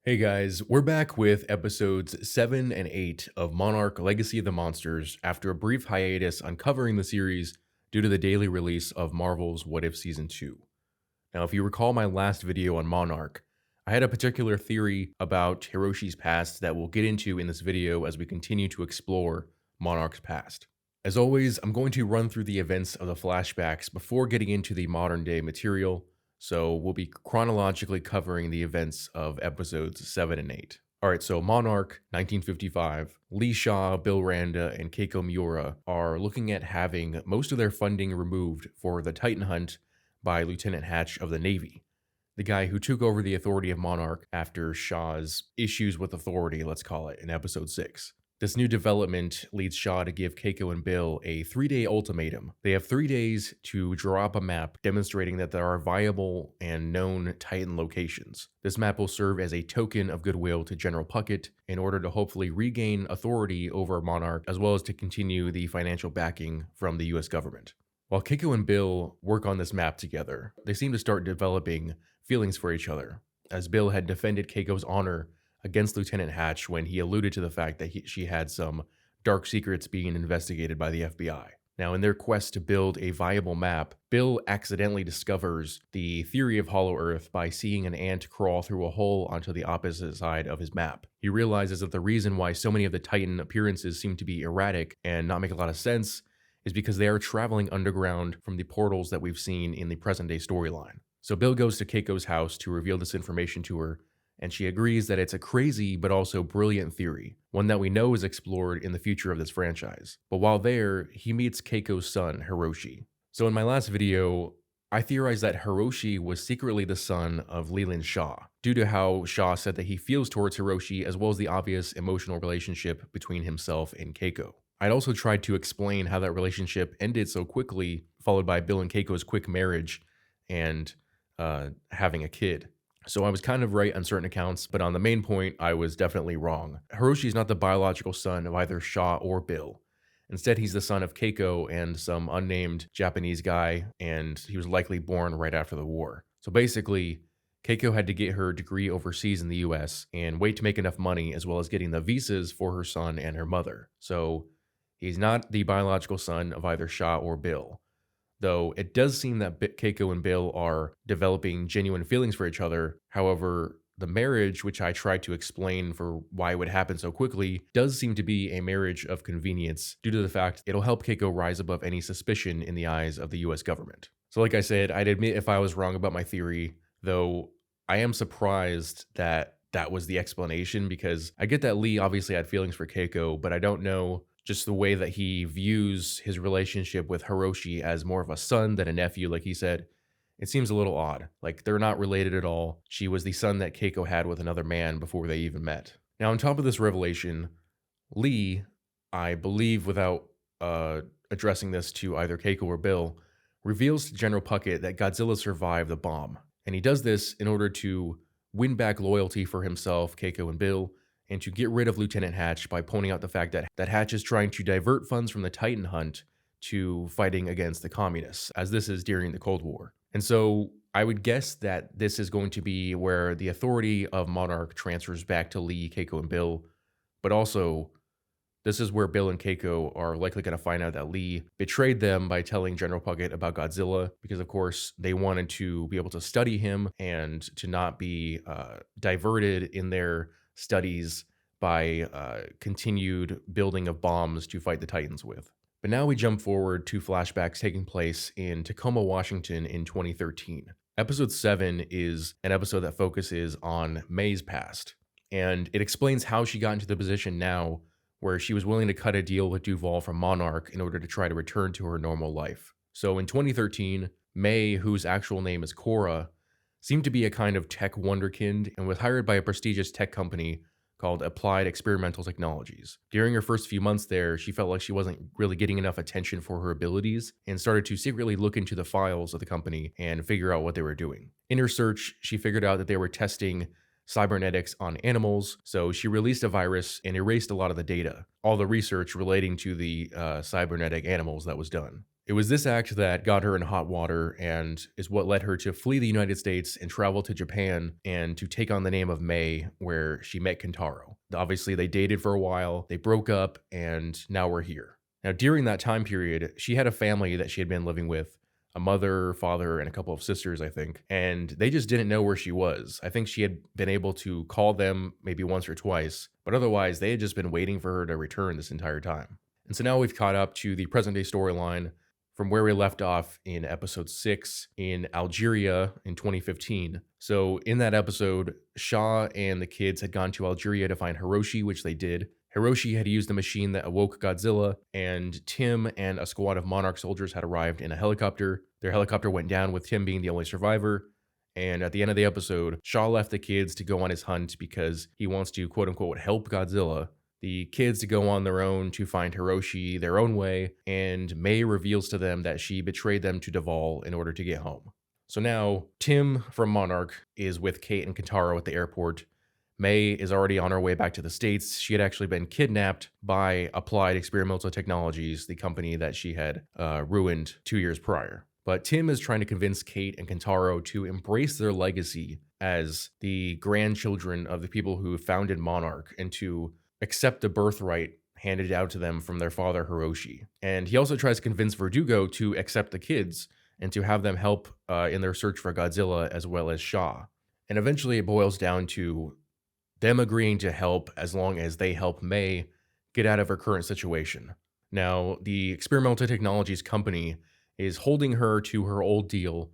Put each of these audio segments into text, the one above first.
Hey guys, we're back with episodes 7 and 8 of Monarch Legacy of the Monsters after a brief hiatus on covering the series due to the daily release of Marvel's What If Season 2. Now, if you recall my last video on Monarch, I had a particular theory about Hiroshi's past that we'll get into in this video as we continue to explore Monarch's past. As always, I'm going to run through the events of the flashbacks before getting into the modern day material, so we'll be chronologically covering the events of episodes 7 and 8. Alright, so Monarch, 1955, Lee Shaw, Bill Randa, and Keiko Miura are looking at having most of their funding removed for the Titan hunt by Lieutenant Hatch of the Navy, the guy who took over the authority of Monarch after Shaw's issues with authority, let's call it, in episode 6. This new development leads Shaw to give Keiko and Bill a 3-day ultimatum. They have 3 days to draw up a map demonstrating that there are viable and known Titan locations. This map will serve as a token of goodwill to General Puckett in order to hopefully regain authority over Monarch, as well as to continue the financial backing from the US government. While Keiko and Bill work on this map together, they seem to start developing feelings for each other, as Bill had defended Keiko's honor against Lieutenant Hatch when he alluded to the fact that she had some dark secrets being investigated by the FBI. Now, in their quest to build a viable map, Bill accidentally discovers the theory of Hollow Earth by seeing an ant crawl through a hole onto the opposite side of his map. He realizes that the reason why so many of the Titan appearances seem to be erratic and not make a lot of sense is because they are traveling underground from the portals that we've seen in the present-day storyline. So Bill goes to Keiko's house to reveal this information to her, and she agrees that it's a crazy but also brilliant theory, one that we know is explored in the future of this franchise. But while there, he meets Keiko's son, Hiroshi. So in my last video, I theorized that Hiroshi was secretly the son of Leland Shaw, due to how Shaw said that he feels towards Hiroshi, as well as the obvious emotional relationship between himself and Keiko. I'd also tried to explain how that relationship ended so quickly, followed by Bill and Keiko's quick marriage and having a kid. So I was kind of right on certain accounts, but on the main point, I was definitely wrong. Hiroshi is not the biological son of either Shaw or Bill. Instead, he's the son of Keiko and some unnamed Japanese guy, and he was likely born right after the war. So basically, Keiko had to get her degree overseas in the US and wait to make enough money, as well as getting the visas for her son and her mother. So he's not the biological son of either Shaw or Bill. Though it does seem that Keiko and Bill are developing genuine feelings for each other. However, the marriage, which I tried to explain for why it would happen so quickly, does seem to be a marriage of convenience due to the fact it'll help Keiko rise above any suspicion in the eyes of the US government. So like I said, I'd admit if I was wrong about my theory, though I am surprised that that was the explanation, because I get that Lee obviously had feelings for Keiko, but I don't know just the way that he views his relationship with Hiroshi as more of a son than a nephew, like he said. It seems a little odd. Like, they're not related at all. She was the son that Keiko had with another man before they even met. Now, on top of this revelation, Lee, I believe without addressing this to either Keiko or Bill, reveals to General Puckett that Godzilla survived the bomb. And he does this in order to win back loyalty for himself, Keiko, and Bill, and to get rid of Lieutenant Hatch by pointing out the fact that Hatch is trying to divert funds from the Titan hunt to fighting against the communists, as this is during the Cold War. And so I would guess that this is going to be where the authority of Monarch transfers back to Lee, Keiko, and Bill, but also this is where Bill and Keiko are likely going to find out that Lee betrayed them by telling General Puckett about Godzilla, because of course they wanted to be able to study him and to not be diverted in their studies by continued building of bombs to fight the Titans with. But now we jump forward to flashbacks taking place in Tacoma, Washington in 2013. Episode 7 is an episode that focuses on May's past, and it explains how she got into the position now where she was willing to cut a deal with Duval from Monarch in order to try to return to her normal life. So in 2013, May, whose actual name is Cora, seemed to be a kind of tech wonderkind and was hired by a prestigious tech company called Applied Experimental Technologies. During her first few months there, she felt like she wasn't really getting enough attention for her abilities and started to secretly look into the files of the company and figure out what they were doing. In her search, she figured out that they were testing cybernetics on animals, so she released a virus and erased a lot of the data, all the research relating to the cybernetic animals that was done. It was this act that got her in hot water and is what led her to flee the United States and travel to Japan and to take on the name of May, where she met Kentaro. Obviously, they dated for a while, they broke up, and now we're here. Now, during that time period, she had a family that she had been living with, a mother, father, and a couple of sisters, I think, and they just didn't know where she was. I think she had been able to call them maybe once or twice, but otherwise, they had just been waiting for her to return this entire time. And so now we've caught up to the present day storyline from where we left off in episode 6 in Algeria in 2015. So in that episode, Shaw and the kids had gone to Algeria to find Hiroshi, which they did. Hiroshi had used the machine that awoke Godzilla, and Tim and a squad of Monarch soldiers had arrived in a helicopter. Their helicopter went down with Tim being the only survivor. And at the end of the episode, Shaw left the kids to go on his hunt because he wants to quote unquote help Godzilla. The kids to go on their own to find Hiroshi their own way, and May reveals to them that she betrayed them to Duvall in order to get home. So now, Tim from Monarch is with Kate and Kentaro at the airport. May is already on her way back to the States. She had actually been kidnapped by Applied Experimental Technologies, the company that she had ruined 2 years prior. But Tim is trying to convince Kate and Kentaro to embrace their legacy as the grandchildren of the people who founded Monarch and to accept the birthright handed down to them from their father Hiroshi. And he also tries to convince Verdugo to accept the kids and to have them help in their search for Godzilla as well as Shaw. And eventually it boils down to them agreeing to help as long as they help May get out of her current situation. Now, the Experimental Technologies company is holding her to her old deal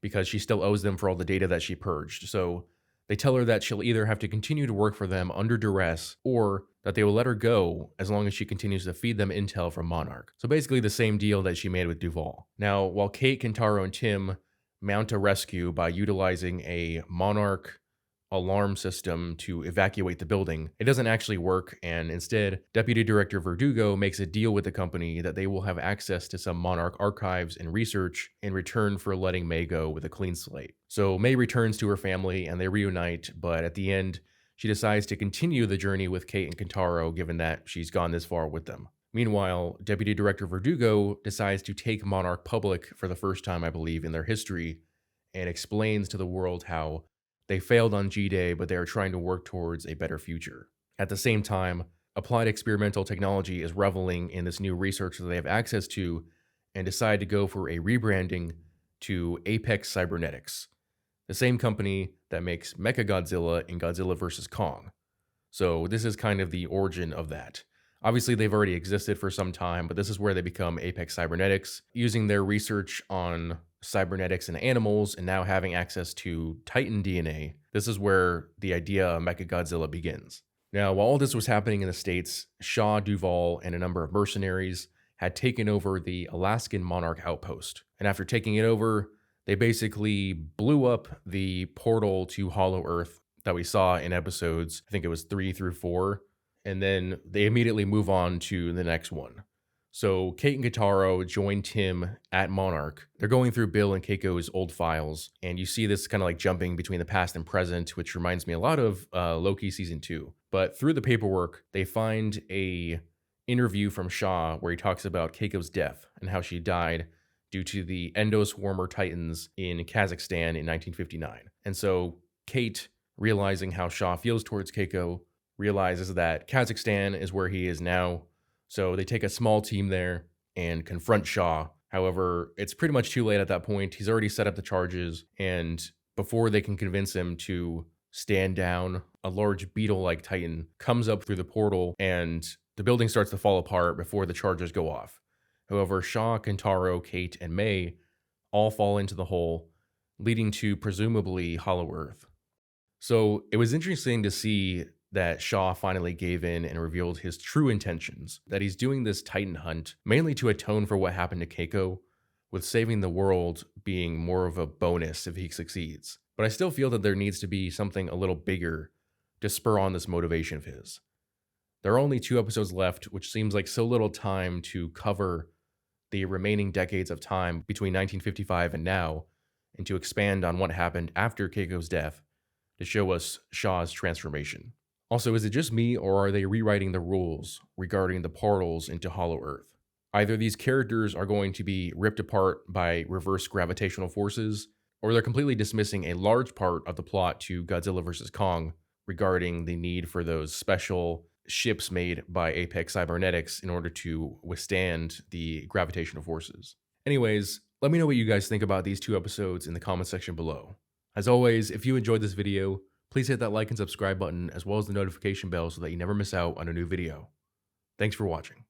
because she still owes them for all the data that she purged. So they tell her that she'll either have to continue to work for them under duress or that they will let her go as long as she continues to feed them intel from Monarch. So basically the same deal that she made with Duvall. Now, while Kate, Kentaro, and Tim mount a rescue by utilizing a Monarch alarm system to evacuate the building, it doesn't actually work, and instead, Deputy Director Verdugo makes a deal with the company that they will have access to some Monarch archives and research in return for letting May go with a clean slate. So May returns to her family and they reunite, but at the end, she decides to continue the journey with Kate and Kentaro given that she's gone this far with them. Meanwhile, Deputy Director Verdugo decides to take Monarch public for the first time, I believe, in their history, and explains to the world how they failed on G-Day, but they are trying to work towards a better future. At the same time, Applied Experimental Technology is reveling in this new research that they have access to and decide to go for a rebranding to Apex Cybernetics, the same company that makes Mechagodzilla in Godzilla vs. Kong. So this is kind of the origin of that. Obviously, they've already existed for some time, but this is where they become Apex Cybernetics, using their research on cybernetics in animals and now having access to Titan DNA. This is where the idea of Mechagodzilla begins. Now, while all this was happening in the States, Shaw, Duvall, and a number of mercenaries had taken over the Alaskan Monarch outpost. And after taking it over, they basically blew up the portal to Hollow Earth that we saw in episodes, I think it was 3 through 4, and then they immediately move on to the next one. So Kate and Kentaro join Tim at Monarch. They're going through Bill and Keiko's old files, and you see this kind of like jumping between the past and present, which reminds me a lot of Loki Season 2. But through the paperwork, they find a interview from Shaw where he talks about Keiko's death and how she died due to the endoswarmer titans in Kazakhstan in 1959. And so Kate, realizing how Shaw feels towards Keiko, realizes that Kazakhstan is where he is now. So they take a small team there and confront Shaw. However, it's pretty much too late at that point. He's already set up the charges, and before they can convince him to stand down, a large beetle-like titan comes up through the portal, and the building starts to fall apart before the charges go off. However, Shaw, Kentaro, Kate, and May all fall into the hole, leading to presumably Hollow Earth. So it was interesting to see that Shaw finally gave in and revealed his true intentions, that he's doing this Titan hunt mainly to atone for what happened to Keiko, with saving the world being more of a bonus if he succeeds. But I still feel that there needs to be something a little bigger to spur on this motivation of his. There are only 2 episodes left, which seems like so little time to cover the remaining decades of time between 1955 and now, and to expand on what happened after Keiko's death to show us Shaw's transformation. Also, is it just me, or are they rewriting the rules regarding the portals into Hollow Earth? Either these characters are going to be ripped apart by reverse gravitational forces, or they're completely dismissing a large part of the plot to Godzilla vs. Kong regarding the need for those special ships made by Apex Cybernetics in order to withstand the gravitational forces. Anyways, let me know what you guys think about these two episodes in the comment section below. As always, if you enjoyed this video, please hit that like and subscribe button as well as the notification bell so that you never miss out on a new video. Thanks for watching.